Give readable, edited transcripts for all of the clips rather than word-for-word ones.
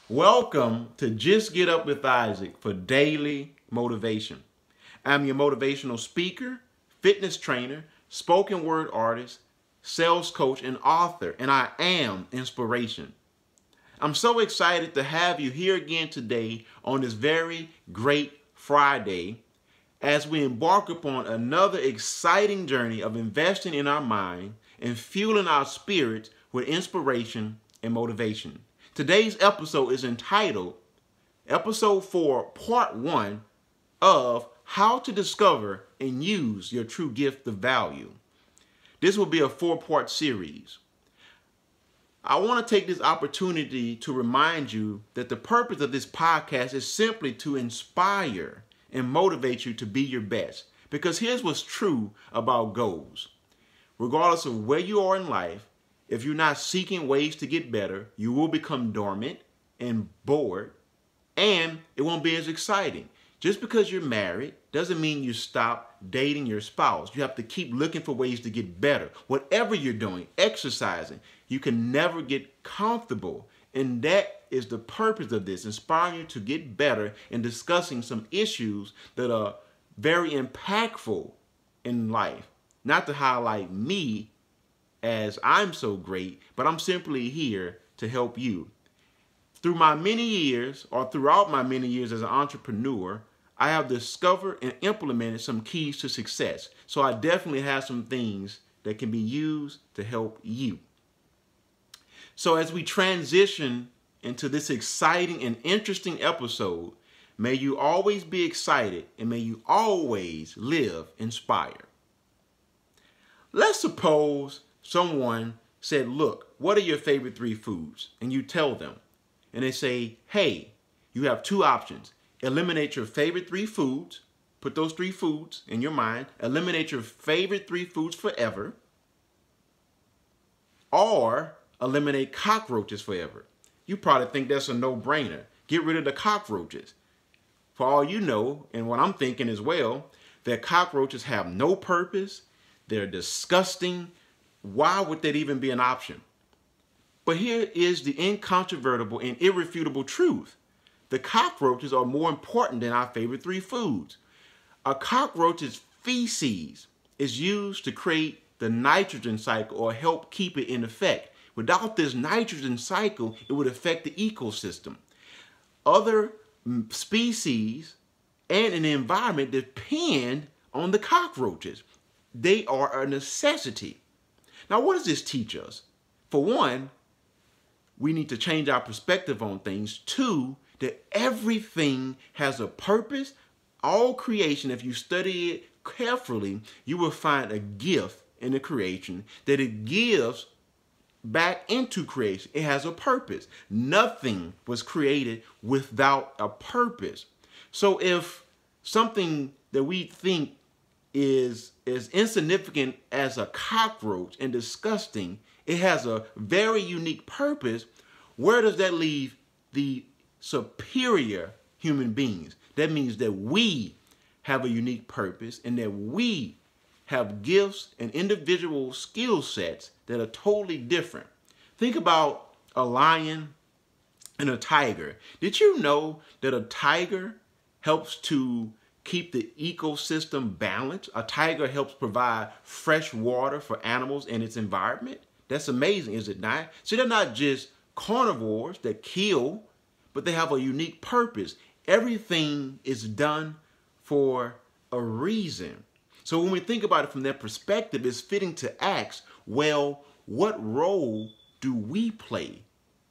Welcome to Just Get Up with Isaac for daily motivation. I'm your motivational speaker, fitness trainer, spoken word artist, sales coach, and author, and I am inspiration. I'm so excited to have you here again today on this very great Friday as we embark upon another exciting journey of investing in our mind and fueling our spirits with inspiration and motivation. Today's episode is entitled Episode 4, Part 1 of How to Discover and Use Your True Gift of Value. This will be a 4-part series. I want to take this opportunity to remind you that the purpose of this podcast is simply to inspire and motivate you to be your best. Because here's what's true about goals. Regardless of where you are in life, if you're not seeking ways to get better, you will become dormant and bored, and it won't be as exciting. Just because you're married doesn't mean you stop dating your spouse. You have to keep looking for ways to get better. Whatever you're doing, exercising, you can never get comfortable. And that is the purpose of this, inspiring you to get better and discussing some issues that are very impactful in life. Not to highlight me as I'm so great, but I'm simply here to help you. Throughout my many years as an entrepreneur, I have discovered and implemented some keys to success. So I definitely have some things that can be used to help you. So as we transition into this exciting and interesting episode, may you always be excited and may you always live inspired. Let's suppose someone said, look, what are your favorite 3 foods? And you tell them. And they say, hey, you have 2 options. Eliminate your favorite 3 foods. Put those 3 foods in your mind. Eliminate your favorite 3 foods forever. Or eliminate cockroaches forever. You probably think that's a no-brainer. Get rid of the cockroaches. For all you know, and what I'm thinking as well, that cockroaches have no purpose. They're disgusting. Why would that even be an option? But here is the incontrovertible and irrefutable truth. The cockroaches are more important than our favorite 3 foods. A cockroach's feces is used to create the nitrogen cycle or help keep it in effect. Without this nitrogen cycle, it would affect the ecosystem. Other species and an environment depend on the cockroaches. They are a necessity. Now, what does this teach us? For one, we need to change our perspective on things. 2, that everything has a purpose. All creation, if you study it carefully, you will find a gift in the creation that it gives back into creation. It has a purpose. Nothing was created without a purpose. So if something that we think is as insignificant as a cockroach and disgusting, it has a very unique purpose, where does that leave the superior human beings? That means that we have a unique purpose and that we have gifts and individual skill sets that are totally different. Think about a lion and a tiger. Did you know that a tiger helps to keep the ecosystem balanced? A tiger helps provide fresh water for animals in its environment. That's amazing, is it not? So they're not just carnivores that kill, but they have a unique purpose. Everything is done for a reason. So when we think about it from that perspective, it's fitting to ask, well, what role do we play?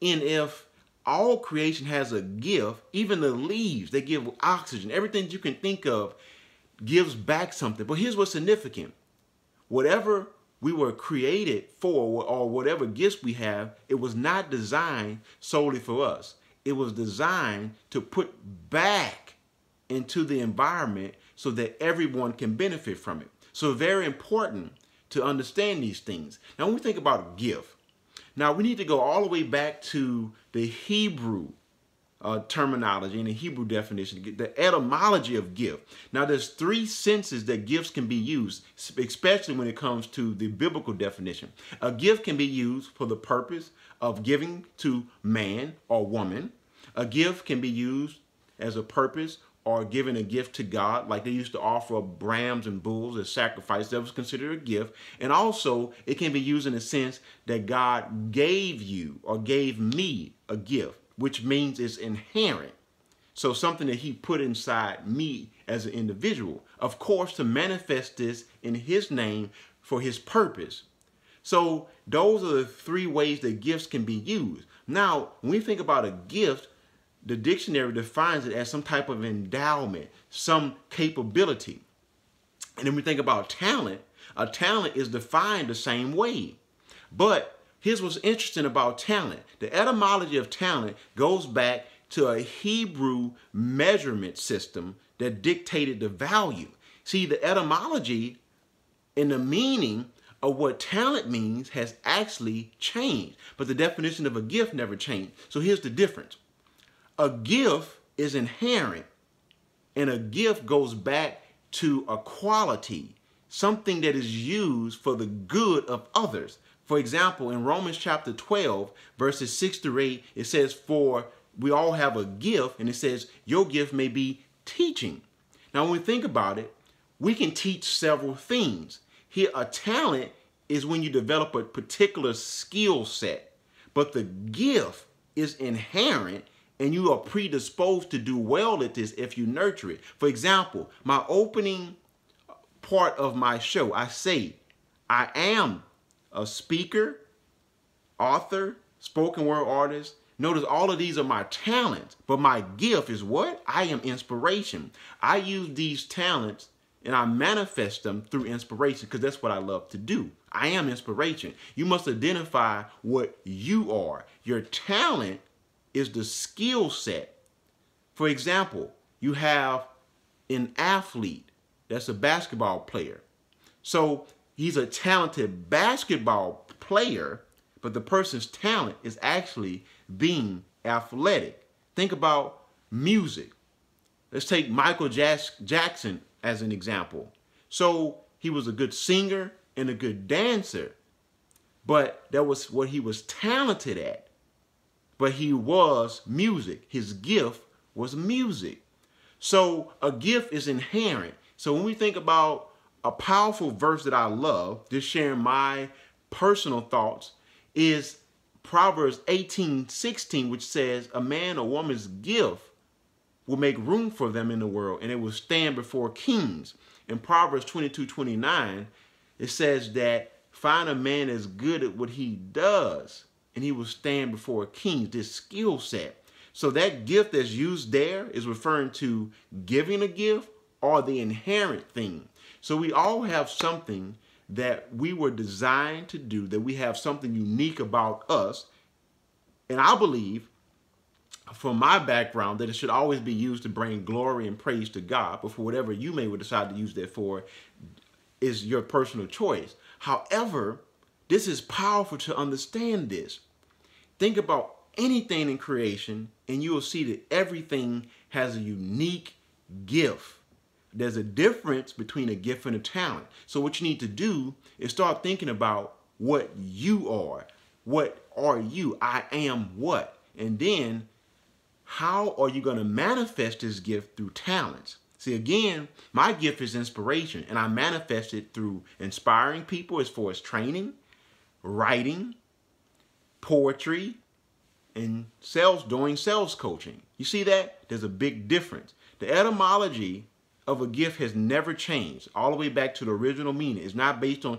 And if all creation has a gift, even the leaves, they give oxygen. Everything you can think of gives back something. But here's what's significant. Whatever we were created for, or whatever gifts we have, it was not designed solely for us. It was designed to put back into the environment so that everyone can benefit from it. So very important to understand these things. Now, when we think about gift, now we need to go all the way back to the Hebrew terminology and the Hebrew definition, the etymology of gift. Now, there's 3 senses that gifts can be used, especially when it comes to the biblical definition. A gift can be used for the purpose of giving to man or woman. A gift can be used as a purpose or giving a gift to God, like they used to offer up rams and bulls as sacrifice. That was considered a gift. And also, it can be used in the sense that God gave you or gave me a gift, which means it's inherent. So something that he put inside me as an individual, of course, to manifest this in his name for his purpose. So those are the three ways that gifts can be used. Now, when we think about a gift, the dictionary defines it as some type of endowment, some capability. And then we think about talent. A talent is defined the same way. But here's what's interesting about talent. The etymology of talent goes back to a Hebrew measurement system that dictated the value. See, the etymology and the meaning of what talent means has actually changed, but the definition of a gift never changed. So here's the difference. A gift is inherent, and a gift goes back to a quality, something that is used for the good of others. For example, in Romans chapter 12, verses 6 through 8, it says, for we all have a gift, and it says, your gift may be teaching. Now, when we think about it, we can teach several things. Here, a talent is when you develop a particular skill set, but the gift is inherent, and you are predisposed to do well at this if you nurture it. For example, my opening part of my show, I say, I am a speaker, author, spoken word artist. Notice all of these are my talents, but my gift is what? I am inspiration. I use these talents and I manifest them through inspiration because that's what I love to do. I am inspiration. You must identify what you are. Your talent is the skill set. For example, you have an athlete that's a basketball player. So he's a talented basketball player, but the person's talent is actually being athletic. Think about music. Let's take Michael Jackson as an example. So he was a good singer and a good dancer, but that was what he was talented at. But he was music. His gift was music. So a gift is inherent. So when we think about a powerful verse that I love, just sharing my personal thoughts, is Proverbs 18:16, which says, a man or woman's gift will make room for them in the world, and it will stand before kings. In Proverbs 22:29, it says that find a man as good at what he does, and he will stand before kings, this skill set. So that gift that's used there is referring to giving a gift or the inherent thing. So we all have something that we were designed to do, that we have something unique about us. And I believe, from my background, that it should always be used to bring glory and praise to God. But for whatever you may decide to use that for is your personal choice. However, this is powerful to understand this. Think about anything in creation, and you will see that everything has a unique gift. There's a difference between a gift and a talent. So what you need to do is start thinking about what you are. What are you? I am what? And then how are you going to manifest this gift through talents? See, again, my gift is inspiration, and I manifest it through inspiring people as far as training, writing, poetry, and doing sales coaching. You see that? There's a big difference. The etymology of a gift has never changed, all the way back to the original meaning. It's not based on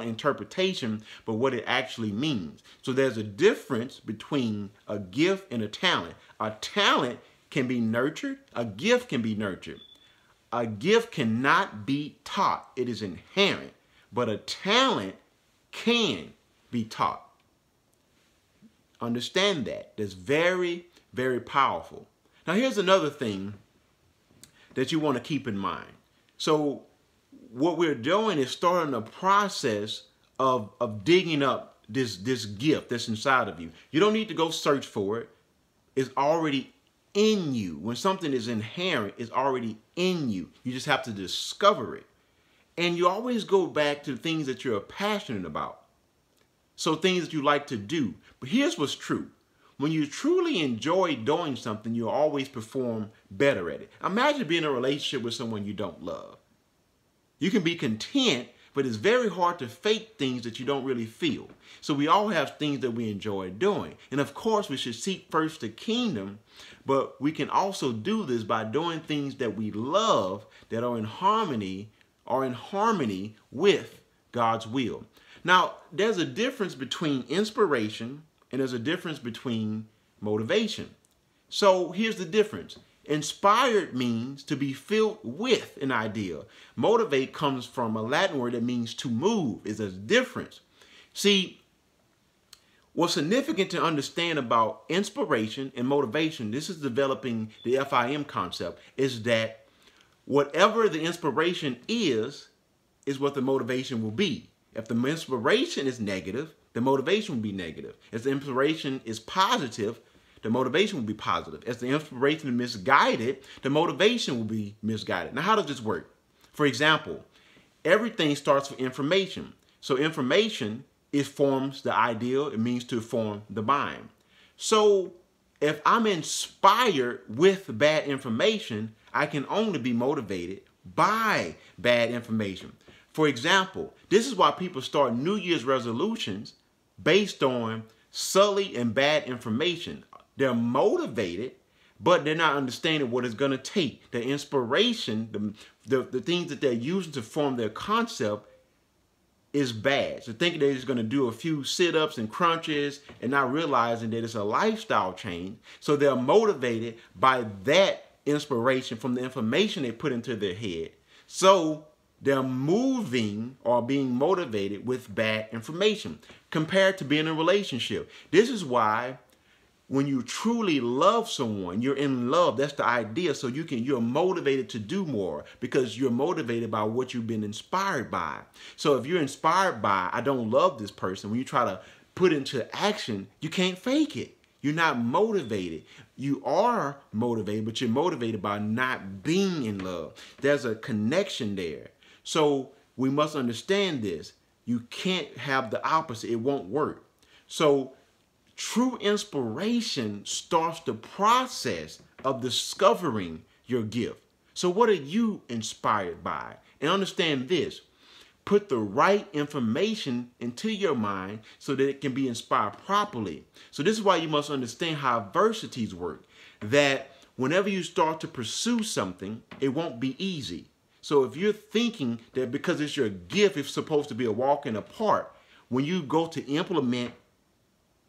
interpretation, but what it actually means. So there's a difference between a gift and a talent. A talent can be nurtured. A gift can be nurtured. A gift cannot be taught. It is inherent. But a talent can be taught. Understand that. That's very, very powerful. Now here's another thing that you want to keep in mind. So what we're doing is starting a process of digging up this gift that's inside of you. You don't need to go search for it. It's already in you. When something is inherent, it's already in you. You just have to discover it. And you always go back to things that you're passionate about. So things that you like to do. But here's what's true. When you truly enjoy doing something, you'll always perform better at it. Imagine being in a relationship with someone you don't love. You can be content, but it's very hard to fake things that you don't really feel. So we all have things that we enjoy doing. And of course, we should seek first the kingdom, but we can also do this by doing things that we love that are in harmony with God's will. Now, there's a difference between inspiration and there's a difference between motivation. So here's the difference. Inspired means to be filled with an idea. Motivate comes from a Latin word that means to move. Is a difference. See, what's significant to understand about inspiration and motivation, this is developing the FIM concept, is that whatever the inspiration is what the motivation will be. If the inspiration is negative, the motivation will be negative. If the inspiration is positive, the motivation will be positive. As the inspiration is misguided, the motivation will be misguided. Now, how does this work? For example, everything starts with information. So information, it forms the ideal. It means to form the mind. So if I'm inspired with bad information, I can only be motivated by bad information. For example, this is why people start New Year's resolutions based on sully and bad information. They're motivated, but they're not understanding what it's going to take. The inspiration, the things that they're using to form their concept is bad. So thinking they're just going to do a few sit-ups and crunches and not realizing that it's a lifestyle change. So they're motivated by that inspiration from the information they put into their head. So they're moving or being motivated with bad information compared to being in a relationship. This is why when you truly love someone, you're in love. That's the idea. So you're motivated to do more because you're motivated by what you've been inspired by. So if you're inspired by, I don't love this person, when you try to put into action, you can't fake it. You're not motivated. You are motivated, but you're motivated by not being in love. There's a connection there. So we must understand this. You can't have the opposite. It won't work. So true inspiration starts the process of discovering your gift. So what are you inspired by? And understand this. Put the right information into your mind so that it can be inspired properly. So this is why you must understand how adversities work. That whenever you start to pursue something, it won't be easy. So if you're thinking that because it's your gift, it's supposed to be a walk in the park, when you go to implement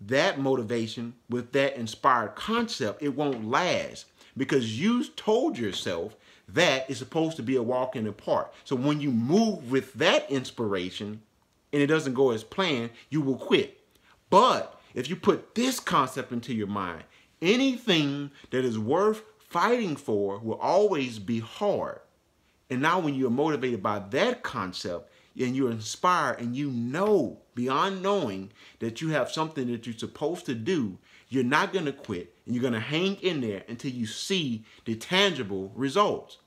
that motivation with that inspired concept, it won't last because you told yourself that it's supposed to be a walk in the park. So when you move with that inspiration and it doesn't go as planned, you will quit. But if you put this concept into your mind, anything that is worth fighting for will always be hard. And now when you're motivated by that concept and you're inspired and you know beyond knowing that you have something that you're supposed to do, you're not going to quit and you're going to hang in there until you see the tangible results.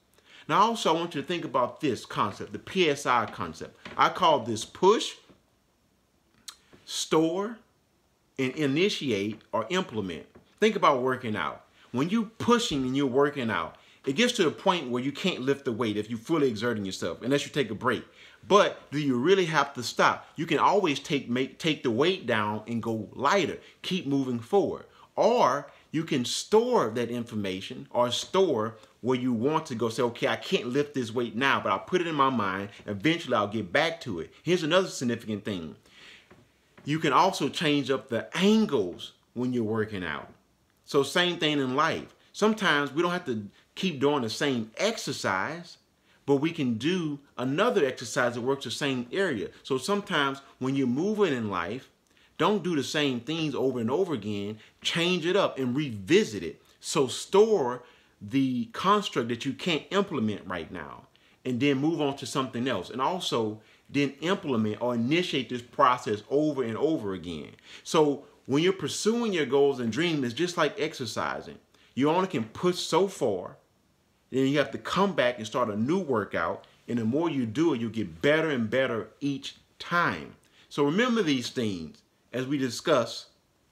Now also I want you to think about this concept, the PSI concept. I call this push, store, and initiate or implement. Think about working out. When you're pushing and you're working out, it gets to a point where you can't lift the weight if you're fully exerting yourself, unless you take a break. But do you really have to stop? You can always take the weight down and go lighter. Keep moving forward. Or you can store that information or store where you want to go. Say, okay, I can't lift this weight now, but I'll put it in my mind. Eventually, I'll get back to it. Here's another significant thing. You can also change up the angles when you're working out. So same thing in life. Sometimes we don't have to keep doing the same exercise, but we can do another exercise that works the same area. So sometimes when you're moving in life, don't do the same things over and over again. Change it up and revisit it. So store the construct that you can't implement right now and then move on to something else. And also then implement or initiate this process over and over again. So when you're pursuing your goals and dreams, it's just like exercising. You only can push so far. Then you have to come back and start a new workout. And the more you do it, you'll get better and better each time. So remember these things as we discuss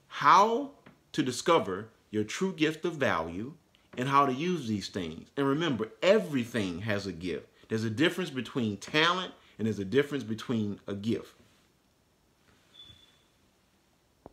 how to discover your true gift of value and how to use these things. And remember, everything has a gift. There's a difference between talent and there's a difference between a gift.